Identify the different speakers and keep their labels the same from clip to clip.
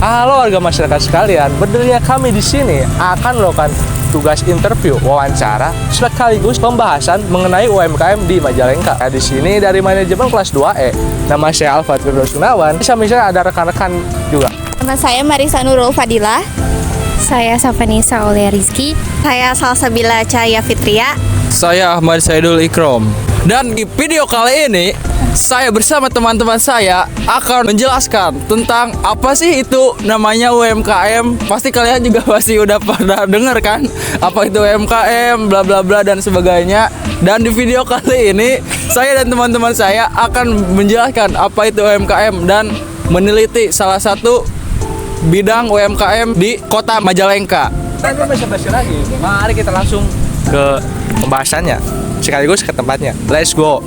Speaker 1: Halo warga masyarakat sekalian, berdirinya kami di sini akan melakukan tugas interview, wawancara, sekaligus pembahasan mengenai UMKM di Majalengka. Di sini dari manajemen kelas 2E. Nama saya Alfat Firdaus Gunawan. Bisa ada rekan-rekan juga.
Speaker 2: Nama saya Marisa Nurul Fadilah.
Speaker 3: Saya Safanisa Aulia Rizky.
Speaker 2: Saya Salsabila Cahaya Fitria.
Speaker 4: Saya Ahmad Saidul Ikrom. Dan di video kali ini saya bersama teman-teman saya akan menjelaskan tentang apa sih itu namanya UMKM. Pasti kalian juga pasti udah pernah dengar kan apa itu UMKM, bla bla bla dan sebagainya. Dan di video kali ini saya dan teman-teman saya akan menjelaskan apa itu UMKM dan meneliti salah satu bidang UMKM di Kota Majalengka.
Speaker 1: Tanpa basa-basi lagi, mari kita langsung ke pembahasannya sekaligus ke tempatnya. Let's go.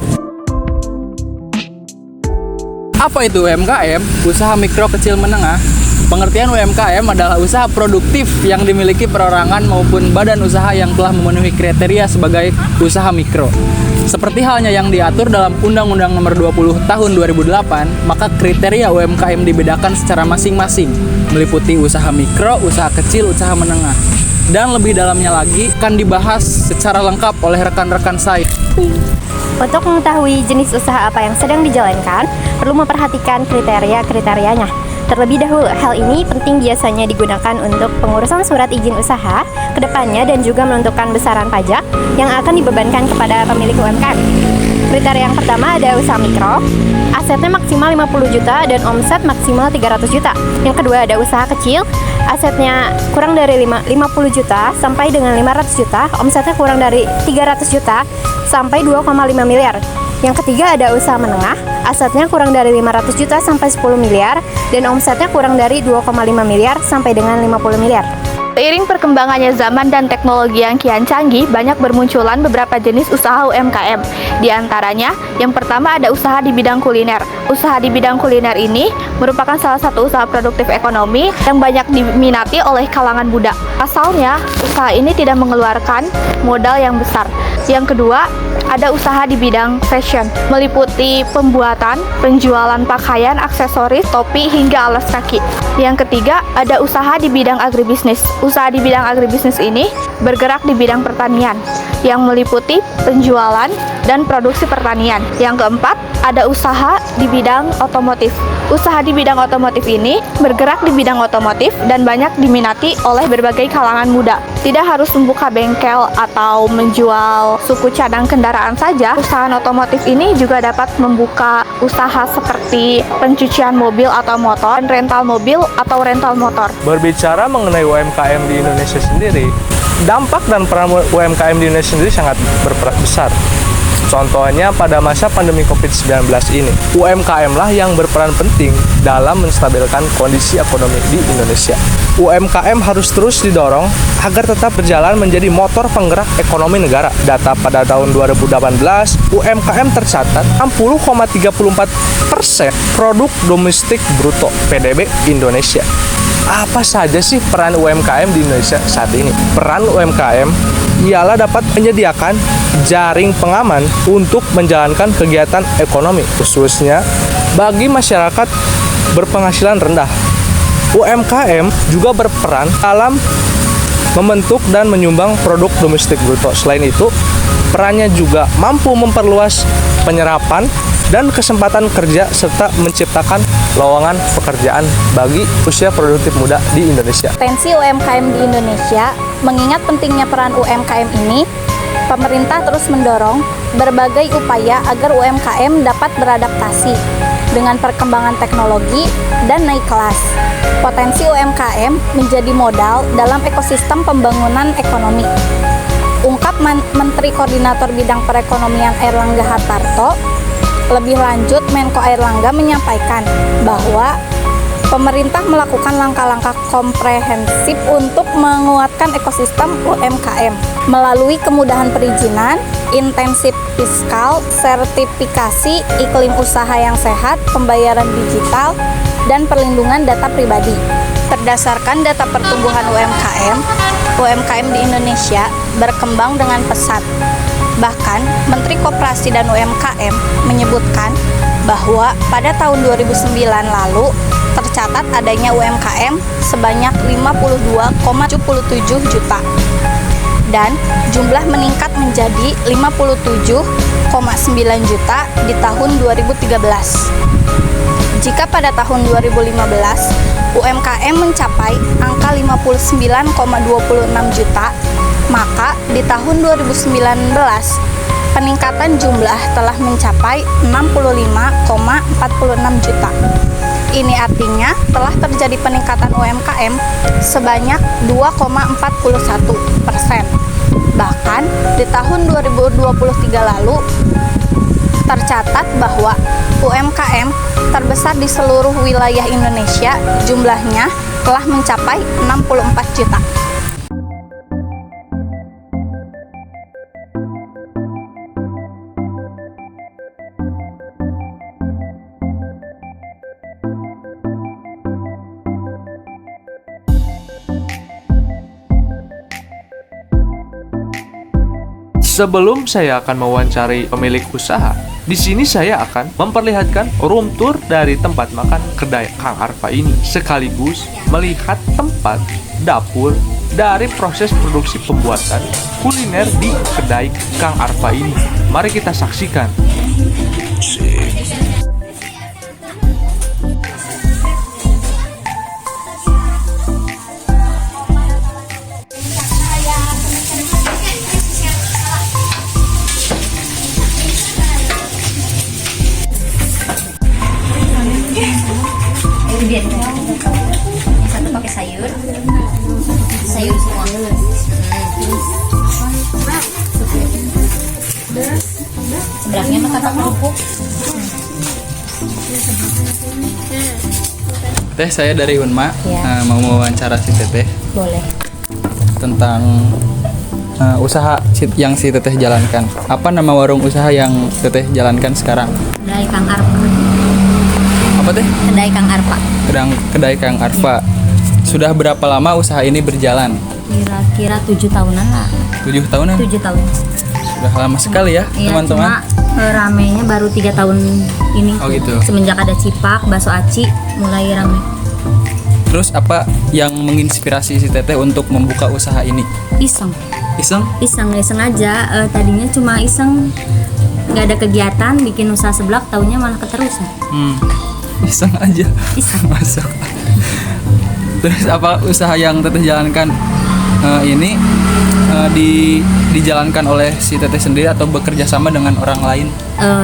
Speaker 4: Apa itu UMKM? Usaha mikro kecil menengah. Pengertian UMKM adalah usaha produktif yang dimiliki perorangan maupun badan usaha yang telah memenuhi kriteria sebagai usaha mikro. Seperti halnya yang diatur dalam Undang-Undang Nomor 20 Tahun 2008, maka kriteria UMKM dibedakan secara masing-masing, meliputi usaha mikro, usaha kecil, usaha menengah. Dan lebih dalamnya lagi akan dibahas secara lengkap oleh rekan-rekan saya.
Speaker 3: Untuk mengetahui jenis usaha apa yang sedang dijalankan, perlu memperhatikan kriteria-kriterianya. Terlebih dahulu, hal ini penting biasanya digunakan untuk pengurusan surat izin usaha, kedepannya dan juga menentukan besaran pajak yang akan dibebankan kepada pemilik UMKM. Kriteria yang pertama ada usaha mikro, asetnya maksimal 50 juta dan omset maksimal 300 juta. Yang kedua ada usaha kecil, asetnya kurang dari 50 juta sampai dengan 500 juta, omsetnya kurang dari 300 juta sampai 2,5 miliar. Yang ketiga ada usaha menengah, asetnya kurang dari 500 juta sampai 10 miliar dan omsetnya kurang dari 2,5 miliar sampai dengan 50 miliar.
Speaker 2: Seiring perkembangannya zaman dan teknologi yang kian canggih, banyak bermunculan beberapa jenis usaha UMKM. Di antaranya, yang pertama ada usaha di bidang kuliner. Usaha di bidang kuliner ini merupakan salah satu usaha produktif ekonomi yang banyak diminati oleh kalangan muda. Pasalnya, usaha ini tidak mengeluarkan modal yang besar. Yang kedua, ada usaha di bidang fashion, meliputi pembuatan, penjualan pakaian, aksesoris, topi, hingga alas kaki. Yang ketiga, ada usaha di bidang agribisnis. Usaha di bidang agribisnis ini bergerak di bidang pertanian, yang meliputi penjualan dan produksi pertanian. Yang keempat, ada usaha di bidang otomotif. Usaha di bidang otomotif ini bergerak di bidang otomotif dan banyak diminati oleh berbagai kalangan muda. Tidak harus membuka bengkel atau menjual suku cadang kendaraan saja, usaha otomotif ini juga dapat membuka usaha seperti pencucian mobil atau motor, dan rental mobil atau rental motor.
Speaker 1: Berbicara mengenai UMKM di Indonesia sendiri, dampak dan peran UMKM di Indonesia sendiri sangat berperan besar. Contohnya pada masa pandemi COVID-19 ini, UMKM lah yang berperan penting dalam menstabilkan kondisi ekonomi di Indonesia. UMKM harus terus didorong agar tetap berjalan menjadi motor penggerak ekonomi negara. Data pada tahun 2018, UMKM tercatat 60,34% produk domestik bruto (PDB) Indonesia. Apa saja sih peran UMKM di Indonesia saat ini? Peran UMKM ialah dapat menyediakan jaring pengaman untuk menjalankan kegiatan ekonomi, khususnya bagi masyarakat berpenghasilan rendah. UMKM juga berperan dalam membentuk dan menyumbang produk domestik bruto. Selain itu, perannya juga mampu memperluas penyerapan dan kesempatan kerja serta menciptakan lowongan pekerjaan bagi usia produktif muda di Indonesia.
Speaker 2: Potensi UMKM di Indonesia, mengingat pentingnya peran UMKM ini, pemerintah terus mendorong berbagai upaya agar UMKM dapat beradaptasi dengan perkembangan teknologi dan naik kelas. Potensi UMKM menjadi modal dalam ekosistem pembangunan ekonomi. Ungkap Menteri Koordinator Bidang Perekonomian Airlangga Hartarto. Lebih lanjut, Menko Airlangga menyampaikan bahwa pemerintah melakukan langkah-langkah komprehensif untuk menguatkan ekosistem UMKM melalui kemudahan perizinan, intensif fiskal, sertifikasi, iklim usaha yang sehat, pembayaran digital, dan perlindungan data pribadi. Berdasarkan data pertumbuhan UMKM di Indonesia berkembang dengan pesat. Bahkan, Menteri Koperasi dan UMKM menyebutkan bahwa pada tahun 2009 lalu tercatat
Speaker 5: tercatat adanya UMKM sebanyak 52,77 juta dan jumlah meningkat menjadi 57,9 juta di tahun 2013. Jika pada tahun 2015 UMKM mencapai angka 59,26 juta, maka di tahun 2019 peningkatan jumlah telah mencapai 65,46 juta. Ini artinya telah terjadi peningkatan UMKM sebanyak 2,41%. Bahkan di tahun 2023 lalu tercatat bahwa UMKM terbesar di seluruh wilayah Indonesia jumlahnya telah mencapai 64 juta.
Speaker 1: Sebelum saya akan mewawancari pemilik usaha, di sini saya akan memperlihatkan room tour dari tempat makan kedai Kang Arfa ini, sekaligus melihat tempat dapur dari proses produksi pembuatan kuliner di kedai Kang Arfa ini. Mari kita saksikan.
Speaker 3: Biar satu pakai sayur semua. Sebelahnya mah kata kerupuk.
Speaker 4: Teh, saya dari Unma,
Speaker 3: Ya.
Speaker 4: mau mewawancara si Teteh
Speaker 3: Boleh.
Speaker 4: tentang usaha yang si Teteh jalankan. Apa nama warung usaha yang Teteh jalankan sekarang?
Speaker 3: Kedai Kang Arfa.
Speaker 4: Apa Teh?
Speaker 3: Kedai Kang Arfa.
Speaker 4: Kedai Kang Arfa. Sudah berapa lama usaha ini berjalan?
Speaker 3: Kira-kira 7 tahunan lah.
Speaker 4: 7 tahunan?
Speaker 3: 7 tahun.
Speaker 4: Sudah lama sekali ya,
Speaker 3: Iya,
Speaker 4: teman-teman.
Speaker 3: cuma ramenya baru 3 tahun ini.
Speaker 4: Oh, gitu.
Speaker 3: Semenjak ada Cipak, bakso aci mulai rame.
Speaker 4: Terus apa yang menginspirasi si Teteh untuk membuka usaha ini?
Speaker 3: Iseng
Speaker 4: Iseng?
Speaker 3: aja. Tadinya cuma iseng, nggak ada kegiatan, bikin usaha seblak, taunya malah keterusan.
Speaker 4: Iseng aja.
Speaker 3: Iseng.
Speaker 4: Masuk. Terus apa usaha yang Teteh jalankan ini dijalankan oleh si Teteh sendiri atau bekerja sama dengan orang lain?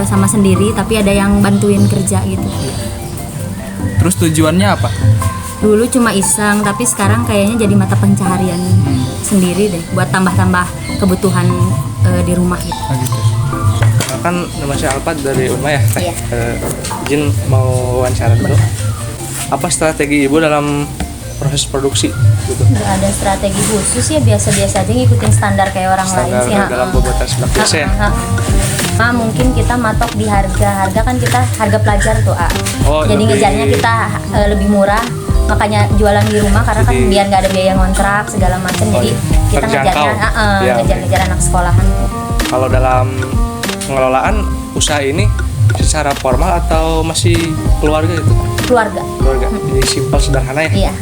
Speaker 3: Sama sendiri, tapi ada yang bantuin kerja gitu.
Speaker 4: Terus tujuannya apa?
Speaker 3: Dulu cuma iseng, tapi sekarang kayaknya jadi mata pencaharian sendiri deh, buat tambah-tambah kebutuhan di rumah gitu.
Speaker 4: Gitu.
Speaker 1: Kan nama saya Alpat dari Unma ya, Teh.
Speaker 3: Iya.
Speaker 1: Izin mau wawancara dulu. Apa strategi Ibu dalam proses produksi gitu?
Speaker 3: Nggak ada strategi khusus ya, biasa-biasa aja ngikutin standar kayak orang lain
Speaker 1: Standar
Speaker 3: sih.
Speaker 1: dalam pembuatan seblak biasa ya?
Speaker 3: Mungkin kita matok di harga kan kita harga pelajar tuh
Speaker 1: Oh,
Speaker 3: jadi
Speaker 1: lebih-
Speaker 3: ngejarnya kita lebih murah, makanya jualan di rumah karena kan
Speaker 1: Jadi-
Speaker 3: biar nggak ada biaya ngontrak segala macam. Jadi kita
Speaker 1: terjangkau.
Speaker 3: ngejarnya
Speaker 1: Ya,
Speaker 3: ngejar anak sekolahan.
Speaker 1: Kalau dalam pengelolaan usaha ini secara formal atau masih keluarga itu?
Speaker 3: Keluarga.
Speaker 1: Jadi simpel sederhana ya.
Speaker 3: Iya.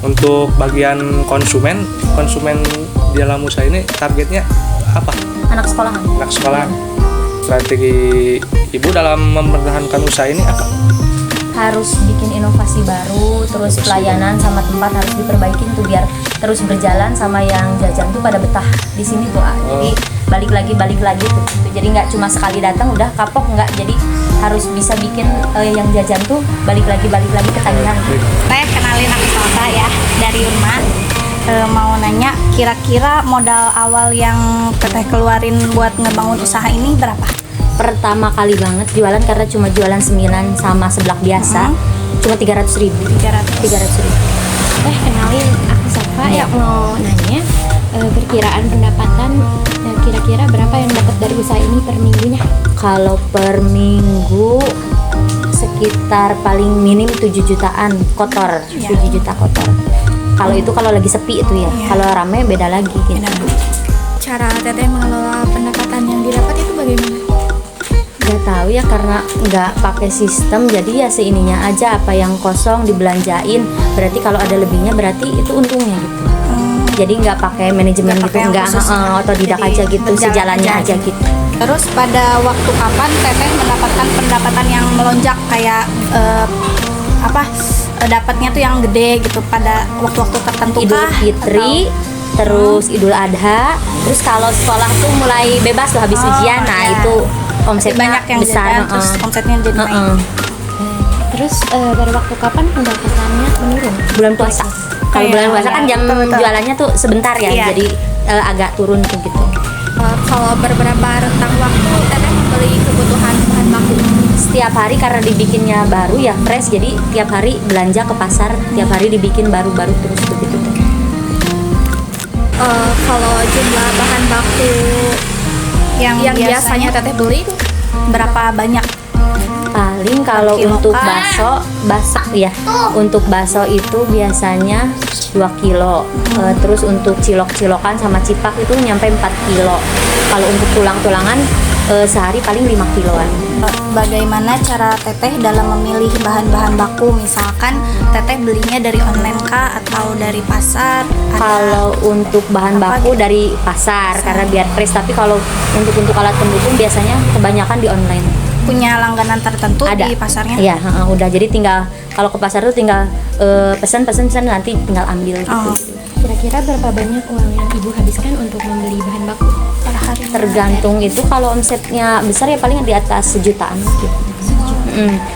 Speaker 1: Untuk bagian konsumen di dalam usaha ini targetnya apa?
Speaker 3: Anak sekolahan.
Speaker 1: Anak sekolah. Strategi Ibu dalam mempertahankan usaha ini apa?
Speaker 3: Harus bikin inovasi baru, terus pelayanan sama tempat harus diperbaikin tuh biar terus berjalan, sama yang jajan tuh pada betah di sini tuh. Jadi balik lagi tuh. Jadi nggak cuma sekali datang udah kapok, nggak. Jadi harus bisa bikin yang jajan tuh balik lagi ketagihan.
Speaker 5: Teh, kenalin aku Salsa ya, dari Unma. Mau nanya, kira-kira modal awal yang Teteh keluarin buat ngebangun usaha ini berapa?
Speaker 3: Pertama kali banget jualan karena cuma jualan sembilan sama seblak biasa, cuma 300.000. 300.000.
Speaker 6: Kenalin, aku Safa yang mau nanya perkiraan pendapatan kira-kira berapa yang dapat dari usaha ini per minggunya?
Speaker 3: Kalau per minggu sekitar paling minim 7 jutaan kotor, 7 juta kotor. Kalau itu kalau lagi sepi itu ya, kalau rame beda lagi gitu.
Speaker 5: Cara Teteh mengelola pendapatan yang didapat itu bagaimana?
Speaker 7: Nggak tahu ya, karena nggak pakai sistem, jadi ya seininya aja, apa yang kosong dibelanjain. Berarti kalau ada lebihnya berarti itu untungnya gitu. Jadi nggak pakai manajemen
Speaker 5: Nggak
Speaker 7: gitu,
Speaker 5: pakai yang
Speaker 7: nggak
Speaker 5: khusus.
Speaker 7: otodidak
Speaker 5: Jadi
Speaker 7: aja gitu,
Speaker 5: berjalan
Speaker 7: sejalannya
Speaker 5: aja
Speaker 7: aja gitu.
Speaker 5: Terus pada waktu kapan Teteh mendapatkan pendapatan yang melonjak kayak dapatnya tuh yang gede gitu pada waktu-waktu tertentu
Speaker 7: Idul
Speaker 5: kah?
Speaker 7: Fitri, terus Idul Adha, terus kalau sekolah tuh mulai bebas tuh habis ujian, nah
Speaker 5: iya.
Speaker 7: itu omsetnya
Speaker 5: Banyak yang
Speaker 7: besar.
Speaker 5: jajan, terus omsetnya jadi naik.
Speaker 6: Terus pada waktu kapan pendapatannya menurun?
Speaker 7: Bulan puasa. Kalau
Speaker 5: Iya,
Speaker 7: bulan puasa kan
Speaker 5: iya,
Speaker 7: jam
Speaker 5: betul.
Speaker 7: jualannya tuh sebentar ya,
Speaker 5: Iya.
Speaker 7: jadi agak turun tuh gitu.
Speaker 2: Kalau beberapa rentang waktu Teteh membeli kebutuhan bahan baku.
Speaker 7: Setiap hari karena dibikinnya baru ya fresh, jadi tiap hari belanja ke pasar, tiap hari dibikin baru-baru terus begitu.
Speaker 2: Kalau jumlah bahan baku
Speaker 5: Yang
Speaker 2: biasanya Teteh beli itu
Speaker 5: berapa banyak?
Speaker 7: Paling kalau
Speaker 5: Kilo
Speaker 7: untuk
Speaker 5: kah?
Speaker 7: bakso ya, untuk bakso itu biasanya 2 kilo. Terus untuk cilok-cilokan sama cipak itu nyampe 4 kilo. Kalau untuk tulang-tulangan sehari paling 5 kiloan.
Speaker 5: Bagaimana cara Teteh dalam memilih bahan-bahan baku? Misalkan Teteh belinya dari online kah atau dari pasar?
Speaker 7: Kalau untuk bahan baku dari pasar karena biar fresh, tapi kalau untuk alat pendukung biasanya kebanyakan di online.
Speaker 5: Punya langganan tertentu
Speaker 7: Ada
Speaker 5: di pasarnya?
Speaker 7: Iya, udah, jadi tinggal kalau ke pasar tuh tinggal pesan nanti tinggal ambil gitu.
Speaker 5: Oh.
Speaker 6: Kira-kira berapa banyak uang yang Ibu habiskan untuk membeli bahan baku per hari?
Speaker 7: Tergantung itu, kalau omsetnya besar ya paling di atas 1 jutaan gitu.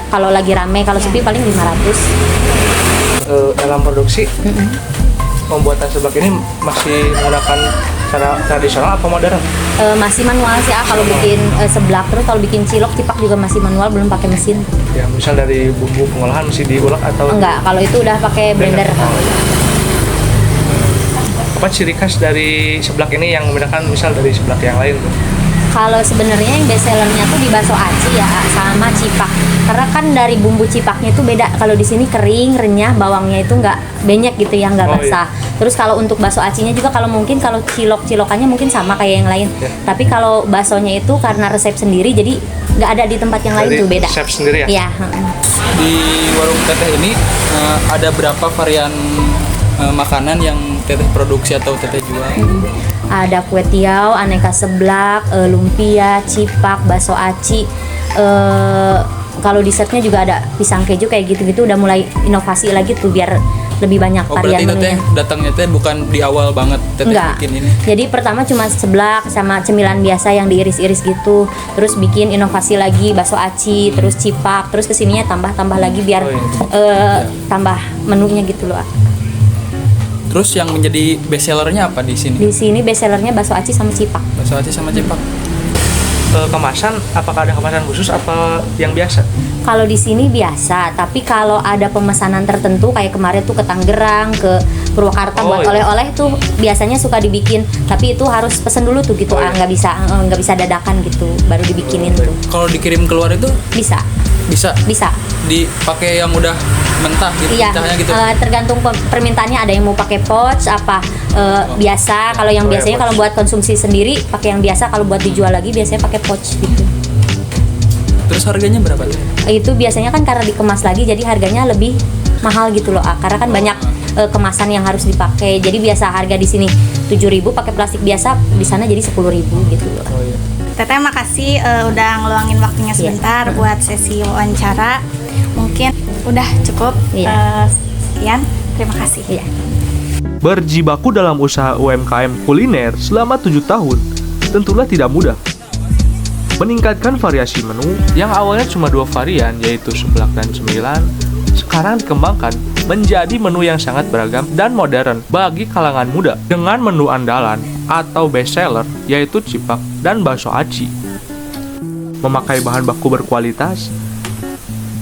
Speaker 7: Kalau lagi rame, kalau sepi paling 500.
Speaker 1: Dalam produksi pembuatan seblak ini masih menggunakan cara tradisional apa modern?
Speaker 7: Masih manual sih kalau bikin seblak, terus kalau bikin cilok cipak juga masih manual, belum pakai mesin.
Speaker 1: Ya misal dari bumbu pengolahan mesti diulek atau
Speaker 7: Enggak, kalau itu udah pakai blender.
Speaker 1: apa ciri khas dari seblak ini yang membedakan misal dari seblak yang lain tuh?
Speaker 7: Kalau sebenarnya yang best sellernya tuh di bakso aci ya sama cipak. Karena kan dari bumbu cipaknya itu beda. Kalau di sini kering, renyah, bawangnya itu nggak banyak gitu ya, nggak
Speaker 1: Oh,
Speaker 7: basah. Terus kalau untuk bakso acinya juga kalau mungkin kalau cilok-cilokannya mungkin sama kayak yang lain.
Speaker 1: Ya.
Speaker 7: Tapi kalau baksonya itu karena resep sendiri, jadi nggak ada di tempat yang lain
Speaker 1: Dari
Speaker 7: tuh, beda.
Speaker 1: resep sendiri ya?
Speaker 7: Iya.
Speaker 4: Di warung Teteh ini ada berapa varian makanan yang Teteh produksi atau Teteh jual?
Speaker 7: Ada kue tiaw, aneka seblak, lumpia, cipak, bakso aci. Kalau dessertnya juga ada pisang keju kayak gitu-gitu, udah mulai inovasi lagi tuh biar lebih banyak
Speaker 4: Oh,
Speaker 7: varian
Speaker 4: berarti Teteh
Speaker 7: menunya.
Speaker 4: datangnya Teteh bukan di awal banget Teteh
Speaker 7: Enggak.
Speaker 4: bikin ini.
Speaker 7: Jadi pertama cuma seblak sama cemilan biasa yang diiris-iris gitu. Terus bikin inovasi lagi bakso aci, terus cipak, terus kesininya tambah-tambah lagi biar tambah menunya gitu loh.
Speaker 4: Terus yang menjadi best sellernya apa di sini?
Speaker 7: Di sini best sellernya bakso aci sama cipak.
Speaker 4: Bakso aci sama cipak.
Speaker 1: Kemasan, apakah ada kemasan khusus apa yang biasa?
Speaker 7: Kalau di sini biasa, tapi kalau ada pemesanan tertentu kayak kemarin tuh ke Tangerang, ke Purwakarta buat
Speaker 1: iya.
Speaker 7: oleh-oleh tuh biasanya suka dibikin, tapi itu harus pesen dulu tuh gitu,
Speaker 1: iya.
Speaker 7: nggak bisa dadakan gitu, baru dibikinin tuh.
Speaker 4: Kalau dikirim keluar itu
Speaker 7: Bisa
Speaker 4: bisa dipakai yang udah mentah gitu,
Speaker 7: iya,
Speaker 4: pecahnya gitu.
Speaker 7: tergantung permintaannya, ada yang mau pakai pouch apa biasa. Kalau yang
Speaker 1: Oh, ya,
Speaker 7: biasanya kalau
Speaker 1: pouch.
Speaker 7: buat konsumsi sendiri pakai yang biasa, kalau buat dijual lagi biasanya pakai pouch gitu.
Speaker 4: Terus harganya berapa tuh?
Speaker 7: Itu biasanya kan karena dikemas lagi jadi harganya lebih mahal gitu loh, karena kan banyak kemasan yang harus dipakai. Jadi biasa harga di sini 7.000 pakai plastik biasa, di sana jadi 10.000 gitu loh.
Speaker 1: Oh iya.
Speaker 5: Teteh makasih udah ngeluangin waktunya sebentar buat sesi wawancara. Mungkin udah cukup.
Speaker 7: Iya.
Speaker 5: Sekian, terima kasih.
Speaker 7: Iya.
Speaker 1: Berjibaku dalam usaha UMKM kuliner selama 7 tahun tentulah tidak mudah. Meningkatkan variasi menu yang awalnya cuma 2 varian yaitu seblak dan cemilan, sekarang dikembangkan menjadi menu yang sangat beragam dan modern bagi kalangan muda dengan menu andalan atau best seller yaitu cipak dan bakso aci. Memakai bahan baku berkualitas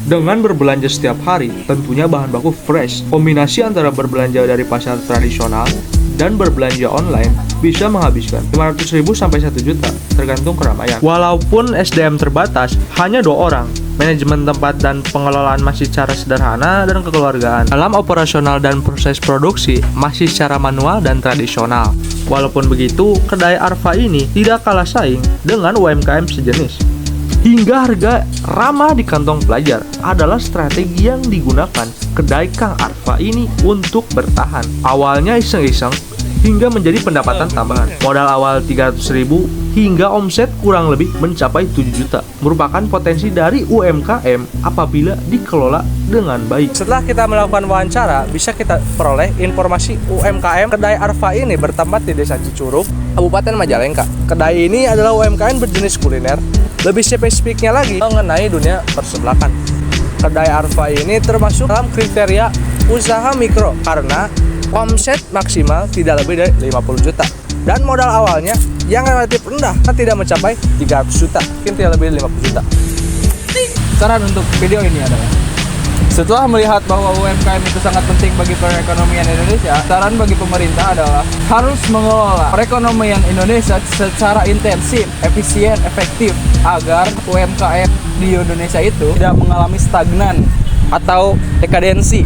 Speaker 1: dengan berbelanja setiap hari, tentunya bahan baku fresh. Kombinasi antara berbelanja dari pasar tradisional dan berbelanja online bisa menghabiskan 500.000 sampai 1 juta, tergantung keramaian. Walaupun SDM terbatas, hanya 2 orang, manajemen tempat dan pengelolaan masih secara sederhana dan kekeluargaan. Dalam operasional dan proses produksi masih secara manual dan tradisional. Walaupun begitu, kedai Arfa ini tidak kalah saing dengan UMKM sejenis. hingga harga ramah di kantong pelajar adalah strategi yang digunakan kedai Kang Arfa ini untuk bertahan. Awalnya iseng-iseng hingga menjadi pendapatan tambahan. Modal awal 300.000 hingga omset kurang lebih mencapai 7 juta. Merupakan potensi dari UMKM apabila dikelola dengan baik. Setelah kita melakukan wawancara, bisa kita peroleh informasi UMKM kedai Arfa ini bertempat di Desa Cicurug, Kabupaten Majalengka. Kedai ini adalah UMKM berjenis kuliner. Lebih spesifiknya lagi mengenai dunia persebelakan. Kedai Arfa ini termasuk dalam kriteria usaha mikro karena omset maksimal tidak lebih dari 50 juta. Dan modal awalnya yang relatif rendah, tidak mencapai 300 juta, mungkin tidak lebih dari 50 juta.
Speaker 4: Saran untuk video ini adalah, setelah melihat bahwa UMKM itu sangat penting bagi perekonomian Indonesia, saran bagi pemerintah adalah harus mengelola perekonomian Indonesia secara intensif, efisien, efektif agar UMKM di Indonesia itu tidak mengalami stagnan atau dekadensi.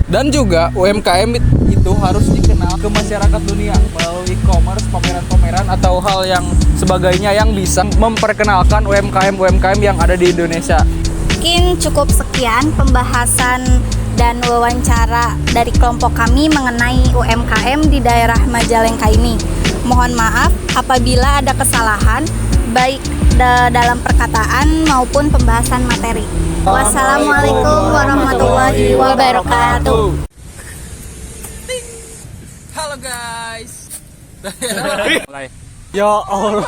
Speaker 4: Dan juga UMKM itu harus dikenal ke masyarakat dunia melalui e-commerce, pameran-pameran atau hal yang sebagainya yang bisa memperkenalkan UMKM yang ada di Indonesia.
Speaker 5: Mungkin cukup sekian pembahasan dan wawancara dari kelompok kami mengenai UMKM di daerah Majalengka ini. Mohon maaf apabila ada kesalahan baik dalam perkataan maupun pembahasan materi. Wassalamualaikum warahmatullahi wabarakatuh.
Speaker 4: Halo guys. Mulai.
Speaker 1: Ya Allah.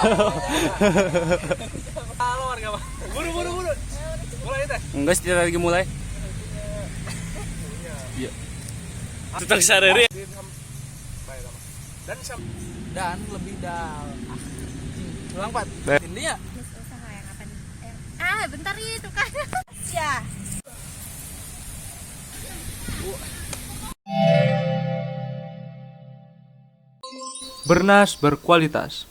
Speaker 4: Halo warga. Buru. Mulai teh.
Speaker 8: Enggak, tidak lagi mulai. Iya. Tetang sarere.
Speaker 4: Dan lebih ulang Pat. Ini ya.
Speaker 5: Bentar itu kan. Ya.
Speaker 1: Bernas berkualitas.